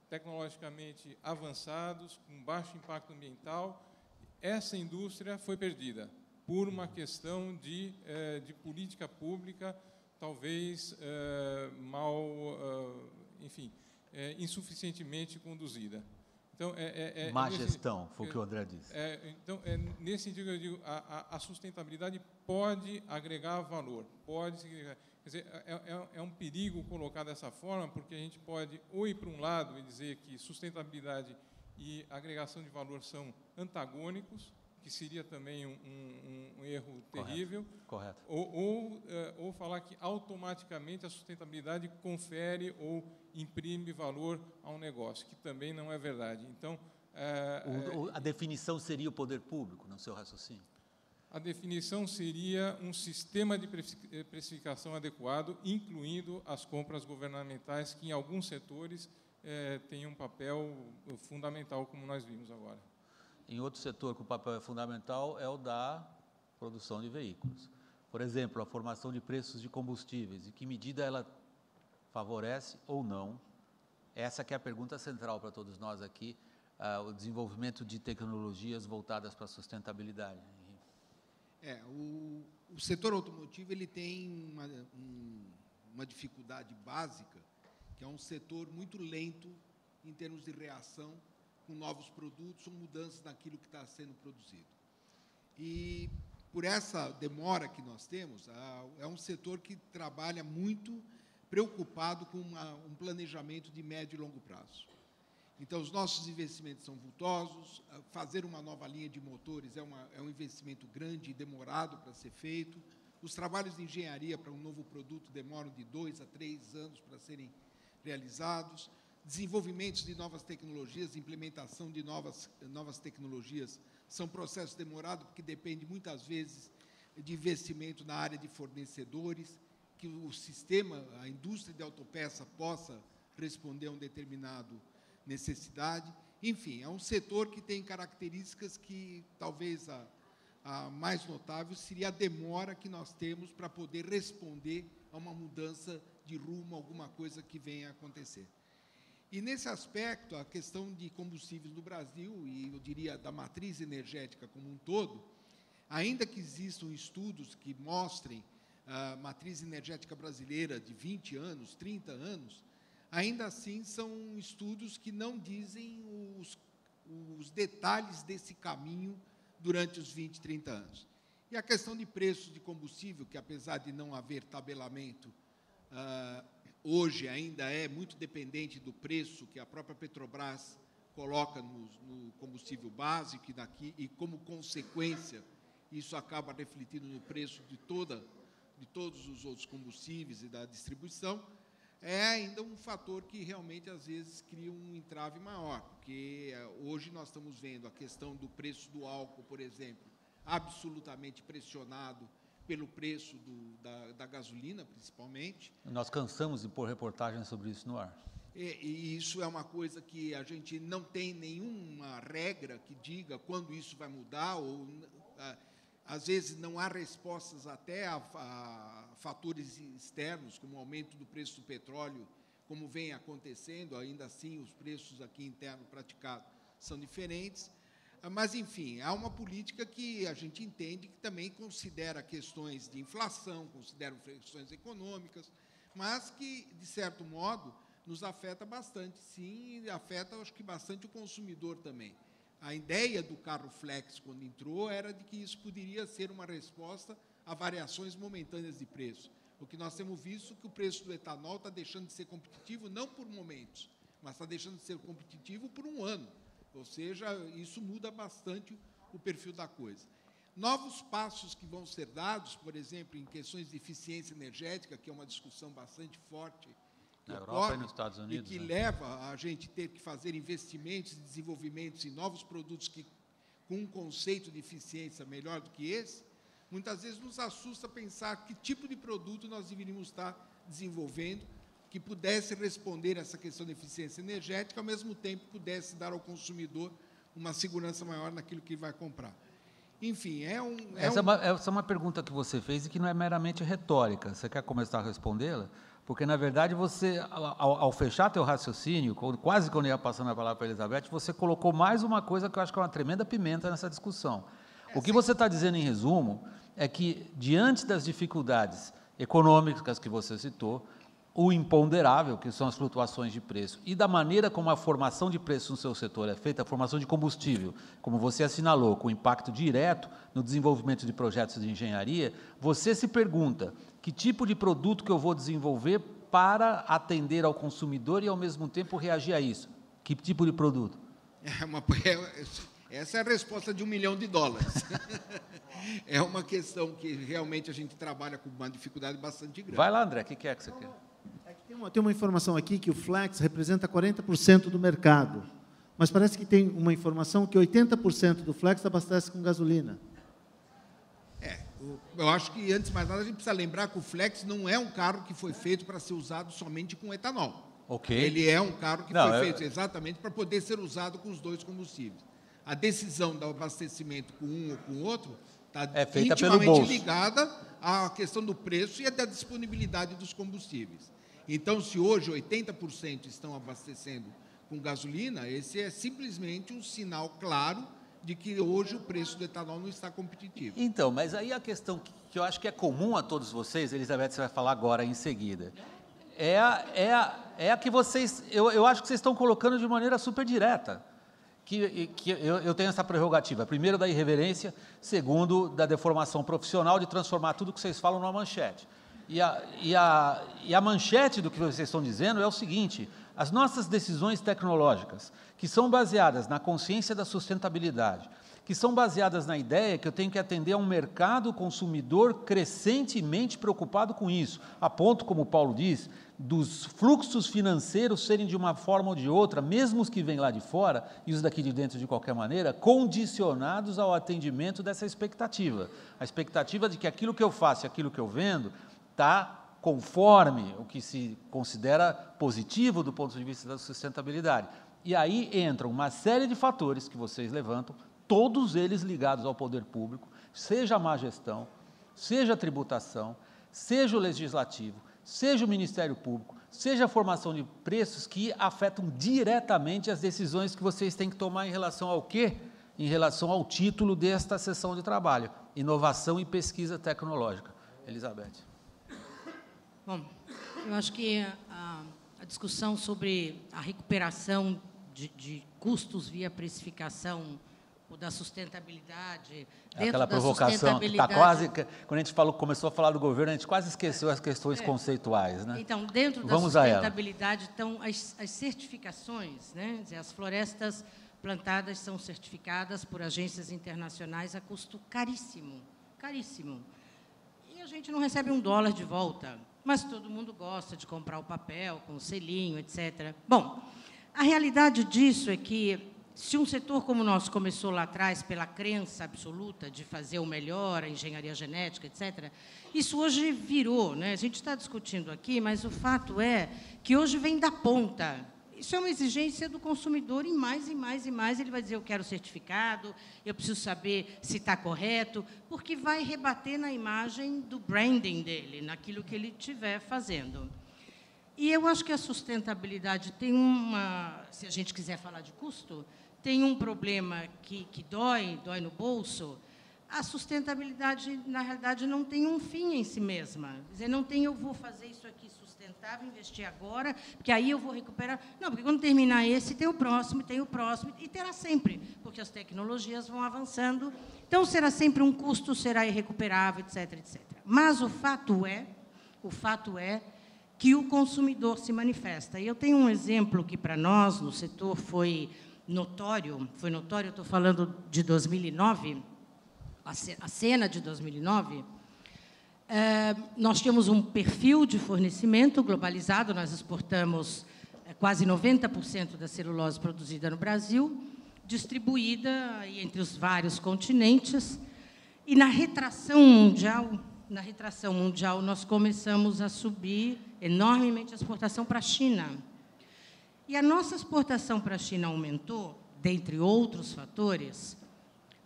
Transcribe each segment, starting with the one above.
tecnologicamente avançados, com baixo impacto ambiental. Essa indústria foi perdida por uma questão de política pública, talvez enfim, insuficientemente conduzida. Então, má gestão, foi o que o André disse. Então, nesse sentido, eu digo, a sustentabilidade pode agregar valor, pode significar. Quer dizer, é um perigo colocar dessa forma, porque a gente pode ou ir para um lado e dizer que sustentabilidade e agregação de valor são antagônicos, que seria também um erro terrível. Correto. Ou falar que automaticamente a sustentabilidade confere ou imprime valor a um negócio, que também não é verdade. Então, a definição seria o poder público, no seu raciocínio? A definição seria um sistema de precificação adequado, incluindo as compras governamentais, que em alguns setores têm um papel fundamental, como nós vimos agora. Em outro setor que o papel é fundamental é o da produção de veículos. Por exemplo, a formação de preços de combustíveis, em que medida ela favorece ou não, essa que é a pergunta central para todos nós aqui, o desenvolvimento de tecnologias voltadas para a sustentabilidade. O setor automotivo ele tem uma dificuldade básica, que é um setor muito lento em termos de reação com novos produtos ou mudanças naquilo que está sendo produzido. E, por essa demora que nós temos, é um setor que trabalha muito preocupado com um planejamento de médio e longo prazo. Então, os nossos investimentos são vultosos, fazer uma nova linha de motores é um investimento grande e demorado para ser feito, os trabalhos de engenharia para um novo produto demoram de 2 a 3 anos para serem realizados, desenvolvimentos de novas tecnologias, implementação de novas tecnologias são processos demorados, porque depende muitas vezes de investimento na área de fornecedores, que o sistema, a indústria de autopeça possa responder a um determinado necessidade. Enfim, é um setor que tem características que talvez a mais notável seria a demora que nós temos para poder responder a uma mudança de rumo, alguma coisa que venha a acontecer. E, nesse aspecto, a questão de combustíveis no Brasil, e eu diria da matriz energética como um todo, ainda que existam estudos que mostrem a matriz energética brasileira de 20 anos, 30 anos, ainda assim são estudos que não dizem os detalhes desse caminho durante os 20, 30 anos. E a questão de preços de combustível, que apesar de não haver tabelamento, hoje ainda é muito dependente do preço que a própria Petrobras coloca no combustível básico e como consequência, isso acaba refletindo no preço de todos os outros combustíveis e da distribuição, é ainda um fator que realmente, às vezes, cria um entrave maior, porque hoje nós estamos vendo a questão do preço do álcool, por exemplo, absolutamente pressionado pelo preço da gasolina, principalmente. Nós cansamos de pôr reportagens sobre isso no ar. E isso é uma coisa que a gente não tem nenhuma regra que diga quando isso vai mudar, ou às vezes não há respostas até a fatores externos, como o aumento do preço do petróleo, como vem acontecendo, ainda assim os preços aqui internos praticados são diferentes. Mas, enfim, há uma política que a gente entende que também considera questões de inflação, considera questões econômicas, mas que, de certo modo, nos afeta bastante, sim, e afeta, acho que, bastante o consumidor também. A ideia do carro flex, quando entrou, era de que isso poderia ser uma resposta a variações momentâneas de preço. O que nós temos visto é que o preço do etanol está deixando de ser competitivo, não por momentos, mas está deixando de ser competitivo por um ano. Ou seja, isso muda bastante o perfil da coisa. Novos passos que vão ser dados, por exemplo, em questões de eficiência energética, que é uma discussão bastante forte, na Europa e nos Estados Unidos, e que leva a gente ter que fazer investimentos e desenvolvimentos em novos produtos com um conceito de eficiência melhor do que esse, muitas vezes nos assusta pensar que tipo de produto nós deveríamos estar desenvolvendo que pudesse responder a essa questão de eficiência energética, ao mesmo tempo pudesse dar ao consumidor uma segurança maior naquilo que ele vai comprar. Enfim, essa é uma pergunta que você fez e que não é meramente retórica. Você quer começar a respondê-la? Porque, na verdade, você, ao fechar teu raciocínio, quase quando eu ia passando a palavra para a Elizabeth, você colocou mais uma coisa que eu acho que é uma tremenda pimenta nessa discussão. O que você está dizendo, em resumo, é que, diante das dificuldades econômicas que você citou, o imponderável, que são as flutuações de preço, e da maneira como a formação de preço no seu setor é feita, a formação de combustível, como você assinalou, com impacto direto no desenvolvimento de projetos de engenharia, você se pergunta, que tipo de produto que eu vou desenvolver para atender ao consumidor e, ao mesmo tempo, reagir a isso? Que tipo de produto? Essa é a resposta de $1 milhão. É uma questão que realmente a gente trabalha com uma dificuldade bastante grande. Vai lá, André, o que é que você quer? Tem uma informação aqui que o Flex representa 40% do mercado, mas parece que tem uma informação que 80% do Flex abastece com gasolina. Eu acho que, antes de mais nada, a gente precisa lembrar que o Flex não é um carro que foi feito para ser usado somente com etanol. Ok. Ele é um carro que foi feito exatamente para poder ser usado com os dois combustíveis. A decisão do abastecimento com um ou com o outro está intimamente ligada à questão do preço e da disponibilidade dos combustíveis. Então, se hoje 80% estão abastecendo com gasolina, esse é simplesmente um sinal claro de que hoje o preço do etanol não está competitivo. Então, mas aí a questão que eu acho que é comum a todos vocês, Elizabeth, você vai falar agora em seguida, é a que vocês, eu acho que vocês estão colocando de maneira super direta, que eu tenho essa prerrogativa, primeiro da irreverência, segundo da deformação profissional, de transformar tudo que vocês falam numa manchete. E a manchete do que vocês estão dizendo é o seguinte: as nossas decisões tecnológicas, que são baseadas na consciência da sustentabilidade, que são baseadas na ideia que eu tenho que atender a um mercado consumidor crescentemente preocupado com isso, a ponto, como o Paulo diz, dos fluxos financeiros serem de uma forma ou de outra, mesmo os que vêm lá de fora, e os daqui de dentro de qualquer maneira, condicionados ao atendimento dessa expectativa. A expectativa de que aquilo que eu faço e aquilo que eu vendo está conforme o que se considera positivo do ponto de vista da sustentabilidade. E aí entram uma série de fatores que vocês levantam, todos eles ligados ao poder público, seja a má gestão, seja a tributação, seja o legislativo, seja o Ministério Público, seja a formação de preços, que afetam diretamente as decisões que vocês têm que tomar em relação ao quê? Em relação ao título desta sessão de trabalho, inovação e pesquisa tecnológica. Elizabeth. Bom, eu acho que a discussão sobre a recuperação de custos via precificação ou da sustentabilidade, aquela provocação que está quase, quando a gente começou a falar do governo, a gente quase esqueceu as questões conceituais, né? Então, dentro da sustentabilidade estão as certificações, né? As florestas plantadas são certificadas por agências internacionais a custo caríssimo, caríssimo. E a gente não recebe $1 de volta, mas todo mundo gosta de comprar o papel com o selinho, etc. Bom, a realidade disso é que, se um setor como o nosso começou lá atrás pela crença absoluta de fazer o melhor, a engenharia genética, etc., isso hoje virou, né? A gente está discutindo aqui, mas o fato é que hoje vem da ponta. Isso é uma exigência do consumidor, e mais, ele vai dizer: eu quero certificado, eu preciso saber se está correto, porque vai rebater na imagem do branding dele, naquilo que ele estiver fazendo. E eu acho que a sustentabilidade tem se a gente quiser falar de custo, tem um problema que dói no bolso. A sustentabilidade, na realidade, não tem um fim em si mesma. Quer dizer, não tem: eu vou fazer isso aqui sustentável, investir agora, porque aí eu vou recuperar. Não, porque quando terminar esse, tem o próximo, e terá sempre, porque as tecnologias vão avançando. Então, será sempre um custo, será irrecuperável, etc., etc. Mas o fato é que o consumidor se manifesta. E eu tenho um exemplo que, para nós, no setor, foi notório, eu estou falando de 2009, a cena de 2009, nós tínhamos um perfil de fornecimento globalizado, nós exportamos quase 90% da celulose produzida no Brasil, distribuída entre os vários continentes, e na retração mundial, nós começamos a subir enormemente a exportação para a China. E a nossa exportação para a China aumentou, dentre outros fatores,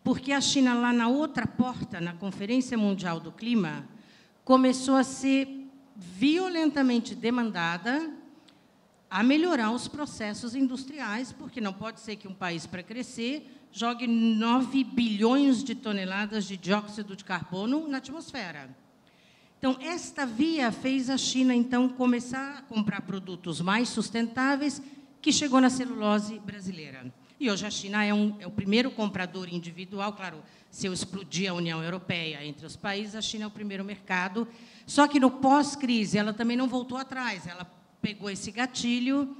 porque a China, lá na outra porta, na Conferência Mundial do Clima, começou a ser violentamente demandada a melhorar os processos industriais, porque não pode ser que um país, para crescer, jogue 9 bilhões de toneladas de dióxido de carbono na atmosfera. Então, esta via fez a China, então, começar a comprar produtos mais sustentáveis, que chegou na celulose brasileira. E hoje a China é o primeiro comprador individual. Claro, se eu explodir a União Europeia entre os países, a China é o primeiro mercado. Só que no pós-crise ela também não voltou atrás, ela pegou esse gatilho.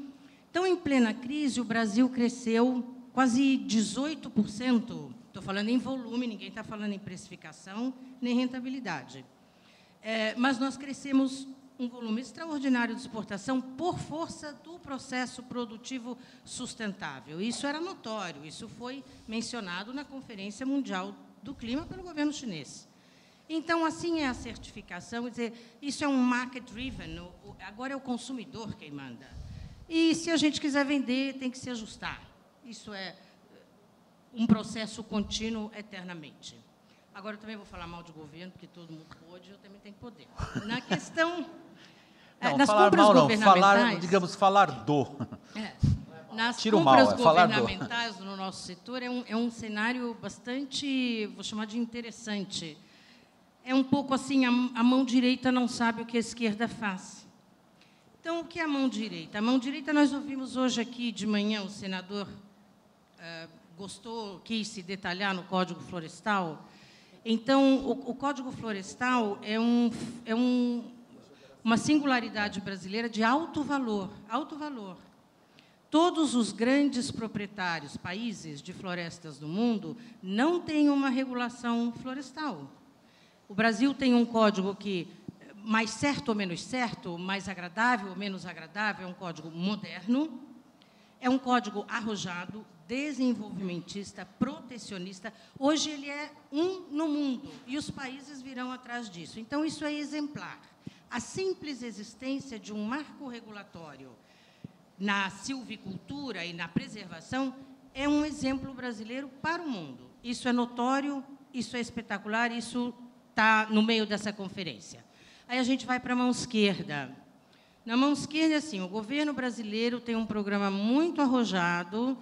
Então, em plena crise, o Brasil cresceu quase 18%. Estou falando em volume, ninguém está falando em precificação nem rentabilidade. Mas nós crescemos um volume extraordinário de exportação por força do processo produtivo sustentável. Isso era notório, isso foi mencionado na Conferência Mundial do Clima pelo governo chinês. Então, assim é a certificação, quer dizer, isso é um market-driven, agora é o consumidor quem manda. E, se a gente quiser vender, tem que se ajustar. Isso é um processo contínuo eternamente. Agora, eu também vou falar mal de governo, porque todo mundo pode, eu também tenho que poder. Na questão... nas compras governamentais... falar do. Nas compras governamentais no nosso setor é um cenário bastante, vou chamar de interessante. É um pouco assim, a mão direita não sabe o que a esquerda faz. Então, o que é a mão direita? A mão direita, nós ouvimos hoje aqui de manhã, o senador quis se detalhar no Código Florestal. Então, o Código Florestal é uma singularidade brasileira de alto valor, alto valor. Todos os grandes proprietários, países de florestas do mundo, não têm uma regulação florestal. O Brasil tem um código que, mais certo ou menos certo, mais agradável ou menos agradável, é um código moderno, é um código arrojado, desenvolvimentista, protecionista. Hoje ele é no mundo, e os países virão atrás disso. Então, isso é exemplar. A simples existência de um marco regulatório na silvicultura e na preservação é um exemplo brasileiro para o mundo. Isso é notório, isso é espetacular, isso está no meio dessa conferência. Aí a gente vai para a mão esquerda. Na mão esquerda, assim, o governo brasileiro tem um programa muito arrojado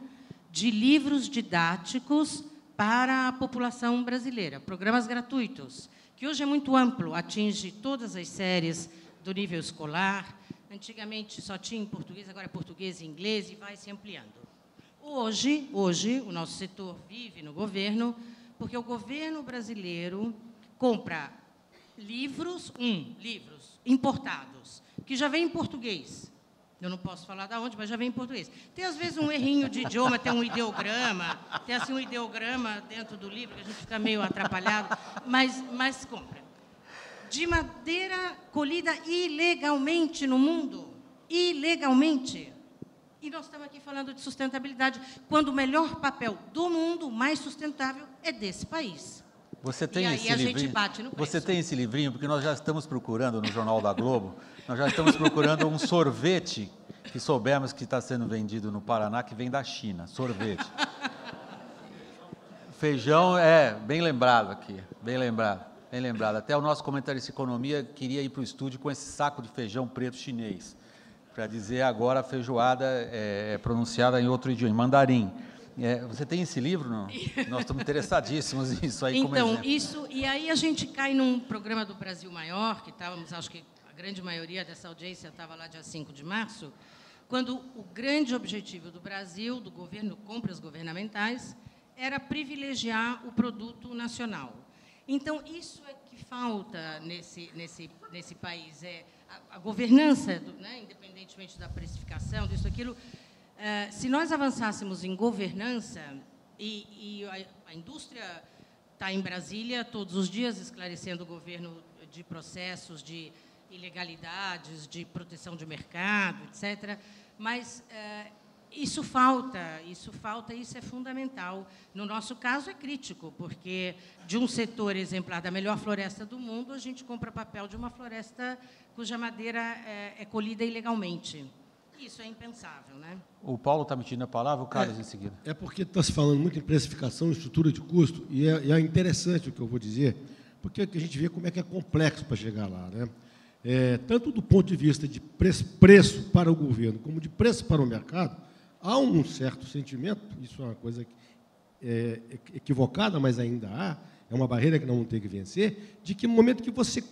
de livros didáticos para a população brasileira, programas gratuitos, que hoje é muito amplo, atinge todas as séries do nível escolar. Antigamente só tinha em português, agora é português e inglês, e vai se ampliando. Hoje, o nosso setor vive no governo, porque o governo brasileiro compra livros importados, que já vem em português. Eu não posso falar de onde, mas já vem em português. Tem, às vezes, um errinho de idioma, tem um ideograma, tem assim, um ideograma dentro do livro, que a gente fica meio atrapalhado, mas compra. De madeira colhida ilegalmente no mundo. Ilegalmente. E nós estamos aqui falando de sustentabilidade, quando o melhor papel do mundo, mais sustentável, é desse país. Você tem esse livrinho? A gente bate no preço. Você tem esse livrinho, porque nós já estamos procurando no Jornal da Globo, nós já estamos procurando um sorvete que soubemos que está sendo vendido no Paraná, que vem da China, sorvete. Feijão, bem lembrado aqui, bem lembrado. Até o nosso comentarista de economia queria ir para o estúdio com esse saco de feijão preto chinês, para dizer agora a feijoada é pronunciada em outro idioma, em mandarim. Você tem esse livro? Não? Nós estamos interessadíssimos nisso aí como exemplo. Então, e aí a gente cai num programa do Brasil Maior, que estávamos, acho que a grande maioria dessa audiência estava lá dia 5 de março, quando o grande objetivo do Brasil, do governo, compras governamentais, era privilegiar o produto nacional. Então, isso é que falta nesse país, a governança, independentemente da precificação, disso, aquilo. Se nós avançássemos em governança, e a indústria está em Brasília todos os dias esclarecendo o governo de processos de ilegalidades, de proteção de mercado, etc., mas isso falta, e isso é fundamental. No nosso caso, é crítico, porque de um setor exemplar da melhor floresta do mundo, a gente compra papel de uma floresta cuja madeira é colhida ilegalmente. Isso é impensável, né? O Paulo está me pedindo a palavra, o Carlos em seguida. É porque está se falando muito em precificação, estrutura de custo, e é interessante o que eu vou dizer, porque a gente vê como é que é complexo para chegar lá, né? tanto do ponto de vista de preço para o governo, como de preço para o mercado, há um certo sentimento, isso é uma coisa equivocada, mas ainda há, é uma barreira que não vamos ter que vencer, de que no momento que você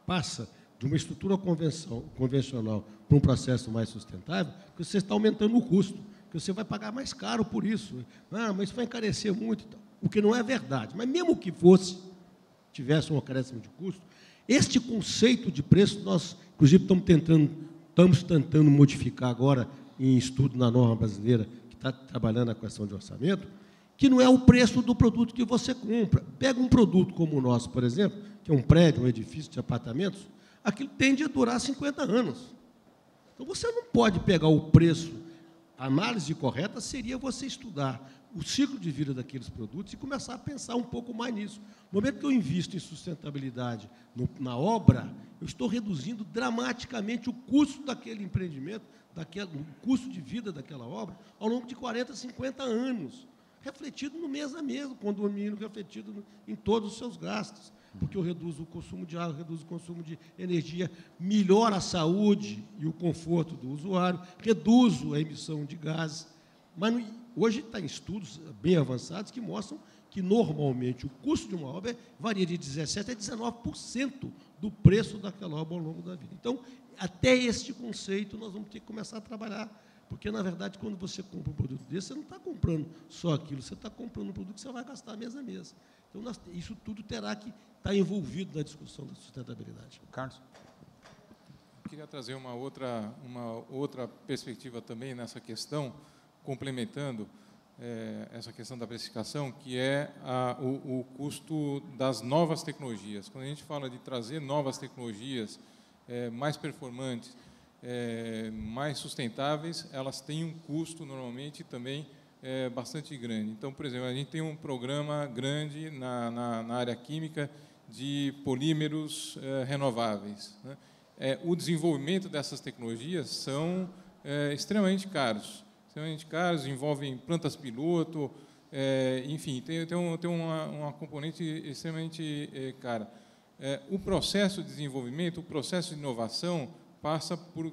passa de uma estrutura convencional para um processo mais sustentável, que você está aumentando o custo, que você vai pagar mais caro por isso. Mas isso vai encarecer muito, o que não é verdade. Mas mesmo que tivesse um acréscimo de custo, este conceito de preço, nós, inclusive, estamos tentando modificar agora em estudo na norma brasileira, que está trabalhando a questão de orçamento, que não é o preço do produto que você compra. Pega um produto como o nosso, por exemplo, que é um prédio, um edifício de apartamentos, aquilo tende a durar 50 anos. Então, você não pode pegar o preço. A análise correta seria você estudar o ciclo de vida daqueles produtos e começar a pensar um pouco mais nisso. No momento que eu invisto em sustentabilidade na obra, eu estou reduzindo dramaticamente o custo daquele empreendimento, o custo de vida daquela obra, ao longo de 40, 50 anos, refletido no mês a mês, condomínio refletido em todos os seus gastos, porque eu reduzo o consumo de água, reduzo o consumo de energia, melhoro a saúde e o conforto do usuário, reduzo a emissão de gases. Mas hoje está em estudos bem avançados que mostram que, normalmente, o custo de uma obra varia de 17% a 19% do preço daquela obra ao longo da vida. Então, até este conceito nós vamos ter que começar a trabalhar, porque, na verdade, quando você compra um produto desse, você não está comprando só aquilo, você está comprando um produto que você vai gastar mês a mês. Então, isso tudo terá que estar envolvido na discussão da sustentabilidade. Carlos? Eu queria trazer uma outra perspectiva também nessa questão, complementando essa questão da precificação, que é o custo das novas tecnologias. Quando a gente fala de trazer novas tecnologias mais performantes, mais sustentáveis, elas têm um custo, normalmente, também bastante grande. Então, por exemplo, a gente tem um programa grande na área química de polímeros renováveis, né? O desenvolvimento dessas tecnologias são extremamente caros, envolvem plantas piloto, enfim, tem uma componente extremamente cara. O processo de desenvolvimento, o processo de inovação, passa por